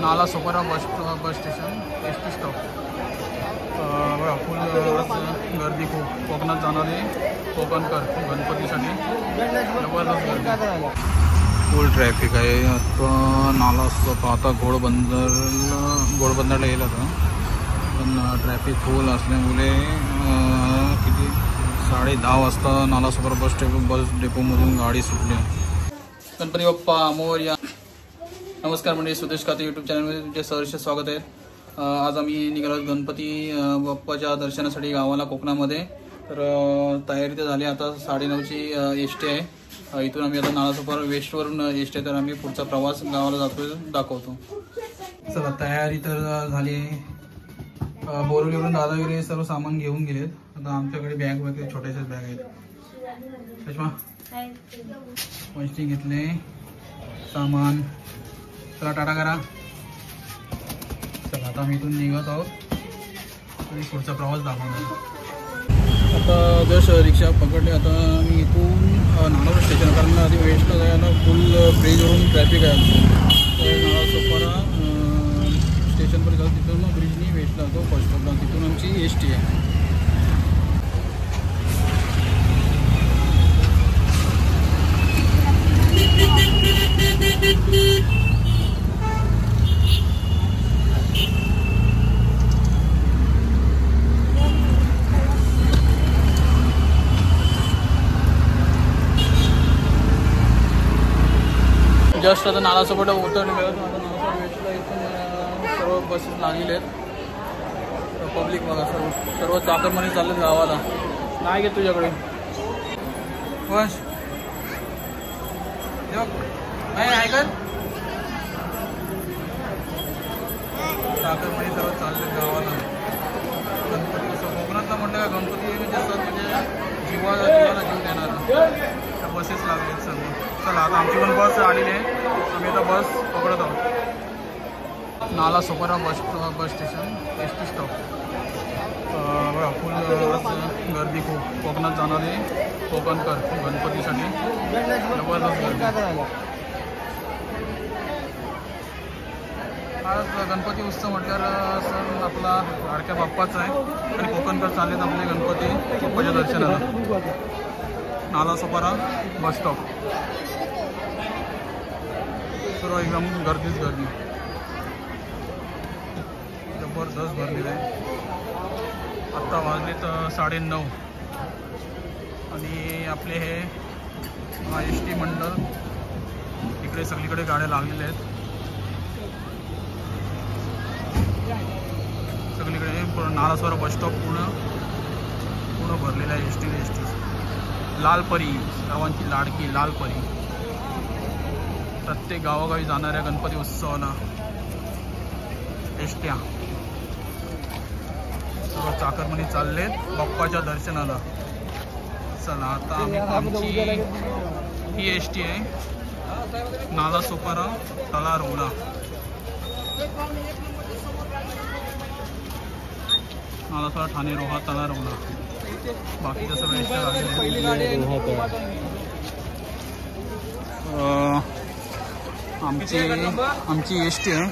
Nala Sopara bus station S T stop बघा फुल गर्दी खूप कोकणात जाणारे कोकणकर गणपतीसाठी जबरदस्त गर्दी फुल ट्रॅफिक आहे आता नाला सोपा आता घोडबंदरला येईल आता पण ट्रॅफिक फुल असल्यामुळे किती 10:30 वाजता नाला सोपारा बस डेपोमधून गाडी सुटली गणपती बाप्पा मोरया नमस्कार मंडळी सुदेश खाते यूट्यूब चॅनलमध्ये तुमचे सहर्ष स्वागत आहे आज आम्ही निघालो गणपती बाप्पाच्या दर्शनासाठी गावाला कोकणामध्ये तर तयारी तर झाली आता 9:30ची एस टी आहे इथून आम्ही आता नालासोपारा वेस्टवरून एस टी आहे तर आम्ही पुढचा प्रवास गावाला जातो दाखवतो चला तयारी तर झाली बोरवलीवरून दादा वगैरे सर्व सामान घेऊन गेलेत आता आमच्याकडे बॅग वगैरे छोट्याशाच बॅग आहेत चष्मा पैसे घेतले सामान चला टाटा करा चला आता आम्ही इथून निघत आहोत आणि पुढचा प्रवास दाखवणार आता जस्ट रिक्षा पकडले आता आम्ही इथून नाला स्टेशन कारण आधी वेस्टला जायला फुल ब्रिजवरून ट्रॅफिक आहे तर नालासोपारा स्टेशनपर्यंत जाऊ तिथून ब्रिजनी वेस्टला जातो फर्स्ट स्टॉपला तिथून आमची एस टी आहे जस्ट आता नालासोपारा उतरले आता नालासोपारा वेस्टला इथून सर्व बसेस लागलेले आहेत पब्लिक बघा सर्व चाकरमाने चाललेत गावाला नाही घेत तुझ्याकडे वंश नाही ऐकत चाकरमाने सर्व चाललेत गावाला गणपती असं कोकणातला म्हटलं का गणपती म्हणजे असं म्हणजे जीवाला जीव देणार बसेस लागलेत सर्व चला आता आमची पण बस आलेली आहे आम्ही आता बस पकडत आहोत Nalasopara bus station S T stop बघा फुल गर्दी खूप कोकणात जाणारे कोकणकर गणपतीसाठी जबरदस्त गर्दी आज गणपती उत्सव म्हटल्यावर सर आपला लाडक्या बाप्पाचा आहे आणि कोकणकर चाललेत आपले गणपती बाप्पाच्या दर्शनाला नालासोपारा बस स्टॉप सर्व एकदम गर्दीच गर्दी जबरदस्त भरलेलं आहे आत्ता वाजलेत 9:30 आणि आपले हे एस टी मंडळ इकडे सगळीकडे गाड्या लागलेल्या आहेत सगळीकडे नालासोपारा बस स्टॉप पूर्ण भरलेला आहे एस टी लालपरी गावांची लाडकी लालपरी प्रत्येक गावोगावी जाणाऱ्या गणपती उत्सवाला एसट्या सर्व चाकरमानी चाललेत बाप्पाच्या दर्शनाला चला आता आमची ही एस टी आहे नालासोपारा तलारोला नालासोपारा ठाणे रोहा तलारोला बाकीच्या सर्व एसट्या लागलेल्या आमची एस टी आहे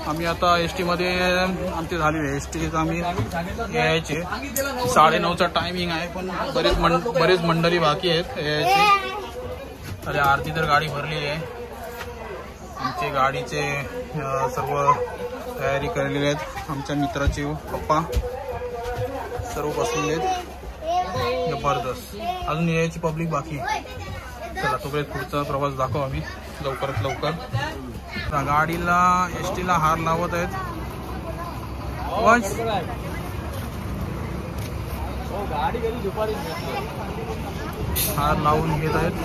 आम्ही आता एस टीमध्ये आमची झाली आहे एस टीचं आम्ही यायचे 9:30चा टायमिंग आहे पण बरेच मंडळी बाकी आहेत यायची अरे अर्धी तर गाडी भरली आहे आमचे गाडीचे सर्व तयारी केलेली आहेत आमच्या मित्राचे पप्पा सर्व बसलेले आहेत जबरदस्त अजून यायची पब्लिक बाकी चला तोपर्यंत पुढचा प्रवास दाखवू आम्ही लवकरात लवकर गाडीला एस टीला हार लावत आहेत हार लावून घेत आहेत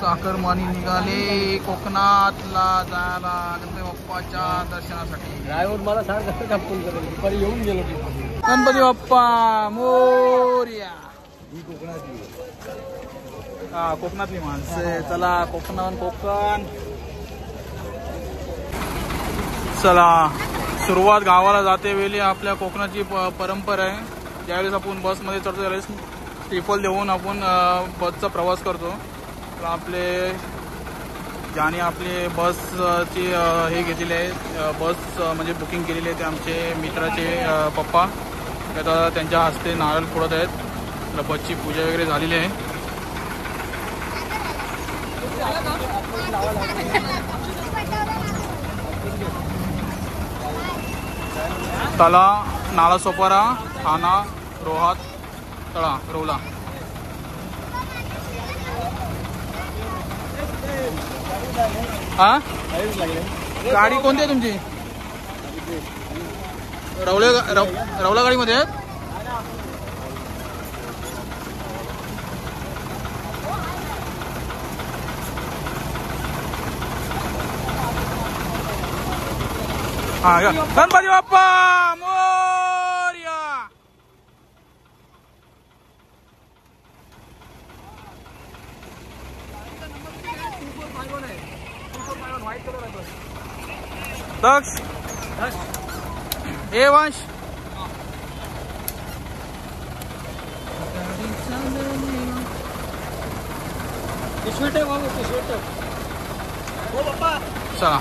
चाकरमानी निघाले कोकणातला जायला गणपती बाप्पाच्या दर्शनासाठी ड्रायव्हर मला सांग कसं दुपारी येऊन गेलो गणपती बाप्पा मोरया कोकणातली माणसं चला कोकण चला सुरुवात गावाला जाते वेळी आपल्या कोकणाची परंपरा आहे ज्यावेळेस आपण बसमध्ये चढतो त्यावेळेस ट्रिपल देऊन आपण बसचा प्रवास करतो तर आपले ज्याने आपली बसची हे घेतलेली आहे, बस म्हणजे बुकिंग केलेली आहे, ते आमचे मित्राचे पप्पा. आता त्यांच्या हस्ते नारळ फोडत आहेत. तर बसची पूजा वगैरे झालेली आहे. तला, नालासोपारा, ठाणा, रोहात, तळा, रोला. हा गाडी कोणती आहे तुमची? रवला गाडीमध्ये आहेत. हा गणपती बाप्पा मोरया. दक्ष ए वंश चला,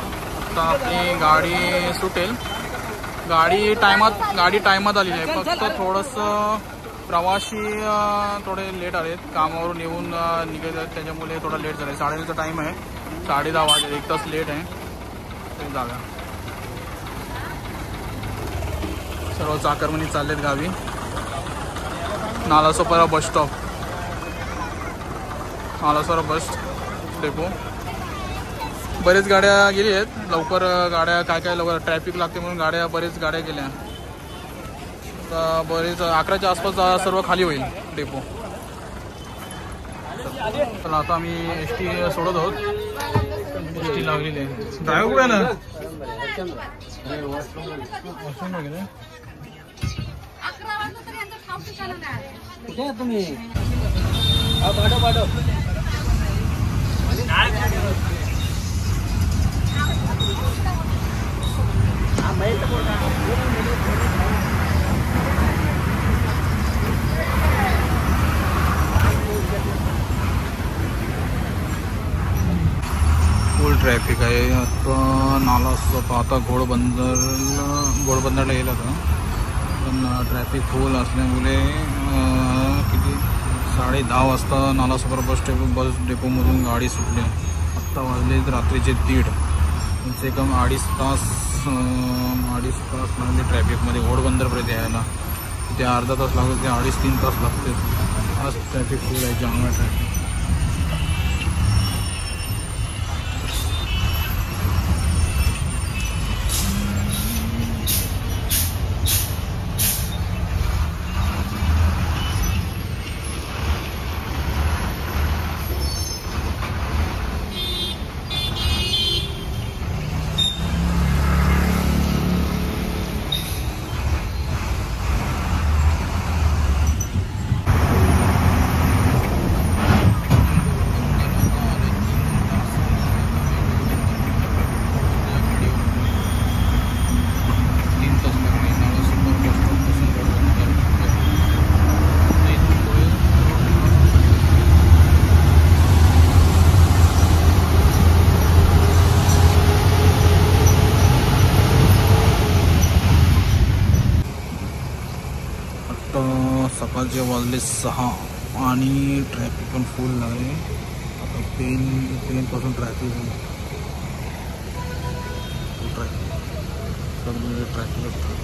आता आपली गाडी सुटेल. गाडी टायमात आलेली आहे. फक्त थोडंसं प्रवासी थोडे लेट आलेत, कामावरून येऊन निघत आहेत, त्याच्यामुळे थोडा लेट झाला आहे. 9:30चा टाईम आहे, 10:30 वाजले, 1 तास लेट आहे. ते जागा सर्व चाकरमनी चाललेत गावी. Nalasopara bus stop, Nalasopara bus depot. बरेच गाड्या गेली आहेत लवकर. गाड्या काय लवकर ट्रॅफिक लागते म्हणून बरेच गाड्या गेल्या. तर बरेच 11च्या आसपास सर्व खाली होईल डेपो. तर आता आम्ही ST सोडत आहोत. ST लागलेली आहे. ड्रायव्हर कुठे ना कुठे तुम्ही? पाठव फुल ट्रॅफिक आहे आता. नालासोपारा आता घोडबंदरला गेला होता, पण ट्रॅफिक फुल असल्यामुळे किती 10:30 वाजता नालासोपारा बस डेपोमधून गाडी सुटली. आत्ता वाजले रात्रीचे 1:30. कमसे कम 2.5 तास लागले ट्रॅफिकमध्ये घोडबंदरपर्यंत यायला. ते अर्धा तास लागले, ते 2.5-3 तास लागते. आज ट्रॅफिक फुल आहे, जाम आहे ट्रॅफिक. सकाळचे वाजले 6 आणि ट्रॅफिक पण फुल लागले. आता पेनपासून ट्रॅफिक असतं.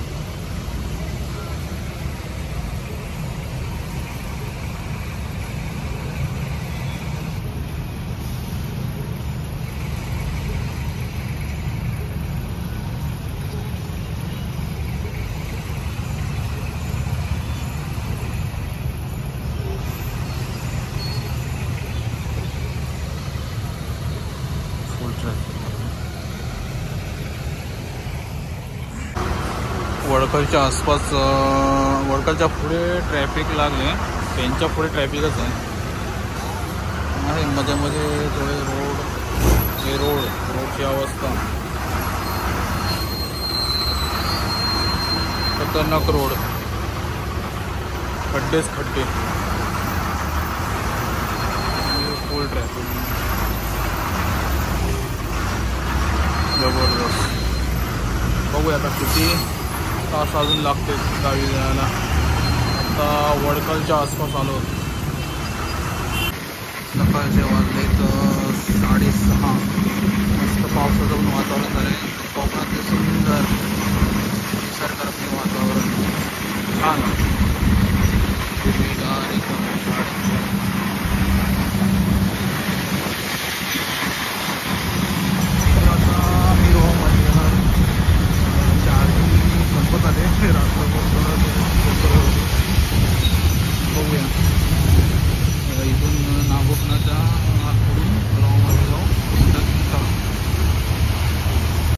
वडखलच्या आसपास, वडखलच्या पुढे ट्रॅफिक लागले. पेनच्या पुढे ट्रॅफिकच आहे. मध्ये थोडे रोडची अवस्था खतरनाक. रोड खड्डे. फुल ट्रॅफिक जबरदस्त. बघूया आता किती तास अजून लागते गावी जायला. आता वडकलच्या आसपास आलो. सकाळचे वाजले तर 6:30. मस्त पावसाचं पण वातावरण झालं आहे. कोकणातले सुंदर निसर्गरम्य वातावरण छान. आता मी रोहमध्ये चार्जिंग संपत आले रात्रभर.